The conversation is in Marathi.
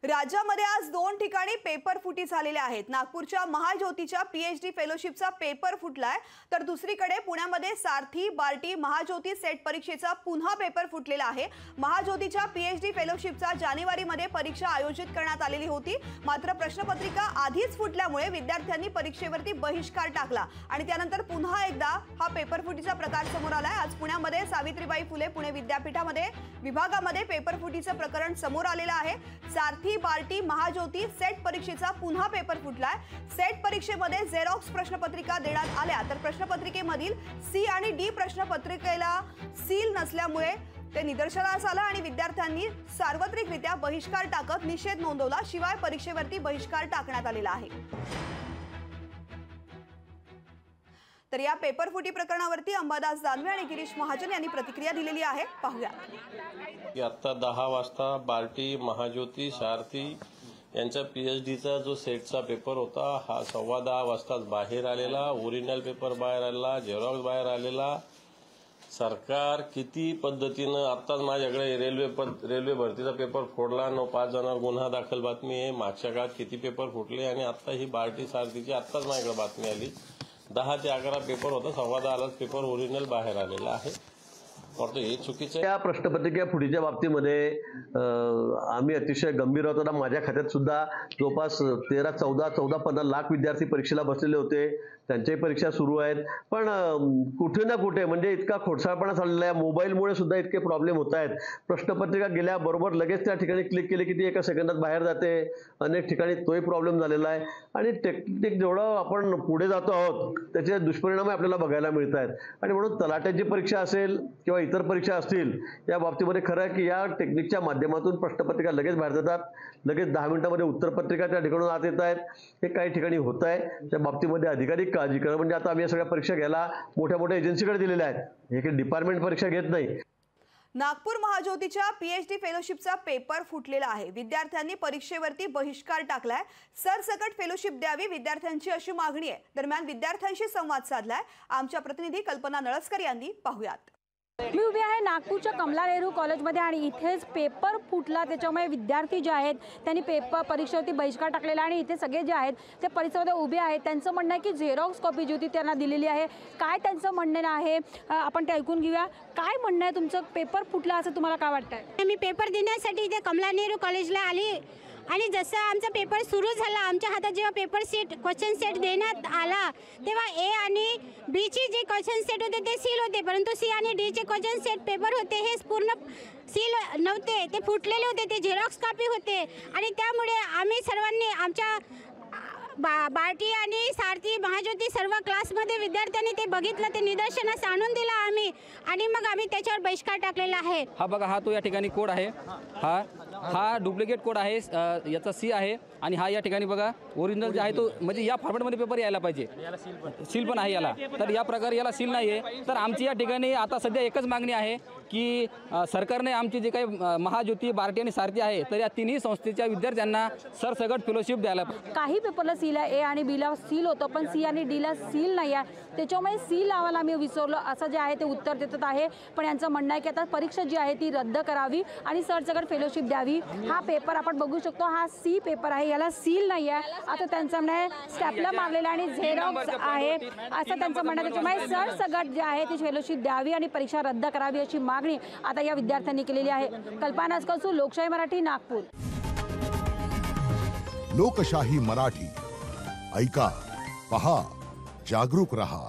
राज्यामध्ये आज 2 ठिकाणी पेपर फुटी झालेल्या आहेत। नागपूरच्या महाज्योतीच्या पीएचडी फेलोशिपचा पेपर फुटलाय, तर दुसरीकडे पुण्यामध्ये सारथी बार्टी महाज्योती सेट परीक्षेचा पुन्हा पेपर फुटलेला आहे। महाज्योतीच्या पीएचडी फेलोशिपचा जानेवारीमध्ये परीक्षा आयोजित करण्यात आलेली होती, मात्र प्रश्नपत्रिका आधीच फुटल्यामुळे विद्यार्थ्यांनी परीक्षेवरती बहिष्कार टाकला आणि त्यानंतर पुन्हा एकदा हा पेपर फुटीचा प्रकार समोर आलाय। आज पुण्यामध्ये सावित्रीबाई फुले पुणे विद्यापीठामध्ये विभागामध्ये पेपर फुटीचं प्रकरण समोर आलेलं आहे। सारथी बार्टी महाज्योती सेट परीक्षेचा पुन्हा पेपर फुटलाय। सेट परीक्षेमध्ये झेरॉक्स प्रश्नपत्रिका देण्यात आल्या, तर प्रश्नपत्रिकेमधील सी आणि डी प्रश्नपत्रिकेला सील नसल्यामुळे ते निदर्शनास आलं आणि विद्यार्थ्यांनी सार्वत्रिकरित्या बहिष्कार टाकत निषेध नोंदवला। शिवाय परीक्षेवरती बहिष्कार टाकण्यात आलेला आहे। तर या पेपर फुटी प्रकरणावरती अंबादास दानवे आणि गिरीश महाजन यांनी प्रतिक्रिया दिलेली आहे, पाहूया। आता 10 वाजता बार्टी महाज्योती सारथी यांचा पीएचडीचा जो सेटचा पेपर होता हा 10:15 वाजता बाहेर आलेला। ओरिजिनल पेपर बाहेर आलेला, झेरॉक्स बाहेर आलेला। सरकार किती पद्धतीनं आत्ताच माझ्याकडे रेल्वे भरतीचा पेपर फोडला, 5 जणांवर गुन्हा दाखल बातमी आहे। मागच्या काळात किती पेपर फुटले आणि आता ही बार्टी सारथीची आत्ताच माझ्याकडे बातमी आली। 10 ते 11 पेपर होता, 10:15 पेपर ओरिजिनल बाहेर आलेला आहे। हे चुकीचं आहे। या प्रश्नपत्रिका फुटीच्या बाबतीमध्ये आम्ही अतिशय गंभीर होतो ना। माझ्या खात्यात सुद्धा जवळपास 14-15 लाख विद्यार्थी परीक्षेला बसलेले होते, त्यांच्याही परीक्षा सुरू आहेत। पण कुठे ना कुठे म्हणजे इतका खोडसाळपणा चाललेला आहे, मोबाईलमुळे सुद्धा इतके प्रॉब्लेम होत आहेत। प्रश्नपत्रिका गेल्याबरोबर लगेच त्या ठिकाणी क्लिक केले की ती एका सेकंदात बाहेर जाते। अनेक ठिकाणी तोही प्रॉब्लेम झालेला आहे आणि टेक्निक जेवढं आपण पुढे जातो आहोत त्याचे दुष्परिणाम आपल्याला बघायला मिळत आहेत। आणि म्हणून तलाट्याची परीक्षा असेल किंवा इतर परीक्षा असतील, या बाबतीमध्ये खरं आहे की या टेक्निकच्या माध्यमातून प्रश्नपत्रिका लगेच बाहेर जातात, लगेच 10 मिनिटांमध्ये उत्तरपत्रिका त्या ठिकाणून आत येत आहेत। हे काही ठिकाणी होत आहे, त्या बाबतीमध्ये अधिकारी काळजी करा। म्हणजे आता आम्ही या सगळ्या परीक्षा घ्यायला मोठ्या एजन्सीकडे दिलेल्या आहेत, हे काही डिपार्टमेंट परीक्षा घेत नाही। नागपूर महाज्योतीच्या पीएचडी फेलोशिपचा पेपर फुटलेला आहे। विद्यार्थ्यांनी परीक्षेवरती बहिष्कार टाकलाय। सरसकट फेलोशिप द्यावी विद्यार्थ्यांची अशी मागणी आहे। दरम्यान विद्यार्थ्यांशी संवाद साधलाय आमच्या प्रतिनिधी कल्पना नळसकर यांनी, पाहूयात। मी उभी आहे नागपूरच्या कमला नेहरू कॉलेजमध्ये आणि इथेच पेपर फुटला, त्याच्यामुळे विद्यार्थी जे आहेत त्यांनी पेपर परीक्षेवरती बहिष्कार टाकलेला आणि इथे सगळे जे आहेत ते परिसरामध्ये उभे आहेत। त्यांचं म्हणणं आहे की झेरॉक्स कॉपी जी होती त्यांना दिलेली आहे। काय त्यांचं म्हणणं आहे आपण ते ऐकून घेऊया। काय म्हणणं आहे तुमचं, पेपर फुटला असं तुम्हाला काय वाटतंय? मी पेपर देण्यासाठी इथे कमला नेहरू कॉलेजला आली आणि जसं आमचा पेपर सुरू झाला, आमच्या हातात जेव्हा पेपर सेट क्वेश्चन सेट देण्यात आला तेव्हा ए आणि बी ची जे क्वेश्चन सेट होते ते सील होते, परंतु सी आणि डी चे क्वेश्चन सेट पेपर होते हे पूर्ण सील नव्हते, ते फुटलेले होते, ते झेरॉक्स कॉपी होते। आणि त्यामुळे आम्ही सर्वांनी आमच्या बार्टी आणि सारथी महाज्योती सर्व क्लासमध्ये विद्यार्थ्यांनी ते बघितलं, ते निदर्शनास आणून दिलं आम्ही आणि मग आम्ही त्याच्यावर बहिष्कार टाकलेला आहे। हा बघा, हा तो या ठिकाणी कोड आहे, हा डुप्लिकेट कोड आहे, याचा सी आहे आणि हा या ठिकाणी बघा ओरिजिनल जे आहे तो म्हणजे या फॉर्मॅटमध्ये पेपर यायला पाहिजे, सील पण आहे याला, तर या प्रकारे याला सील नाही आहे। तर आमची या ठिकाणी आता सध्या एकच मागणी आहे की सरकारने आमची जे काही महाज्योती बार्टी आणि सारथी आहे तर या तिन्ही संस्थेच्या विद्यार्थ्यांना सरसकट फेलोशिप द्यायला पाहिजे। काही पेपरला सील आहे, ए आणि बी ला सील होतं पण सी आणि डी ला सील नाही आहे, त्याच्यामुळे सील लावायला आम्ही विसरलो असं जे आहे ते उत्तर देत आहे। पण यांचं म्हणणं आहे की आता परीक्षा जी आहे ती रद्द करावी आणि सरसकट फेलोशिप द्यावी। हा पेपर आपण बघू शकतो, हा सी पेपर आहे, याला सील नाही आहे, आता त्यांचं म्हणणं आहे स्टॅपलर मारलेला आणि झेरॉक्स आहे असं त्यांचं म्हणणं आहे। त्याच्यामुळे सरसकट जे आहे ती फेलोशिप द्यावी आणि परीक्षा रद्द करावी अशी मागणी आता या विद्यार्थ्यांनी केलेली आहे। कल्पना नळसकर, लोकशाही मराठी, नागपूर। लोकशाही मराठी, ऐका, पहा, जागरूक रहा।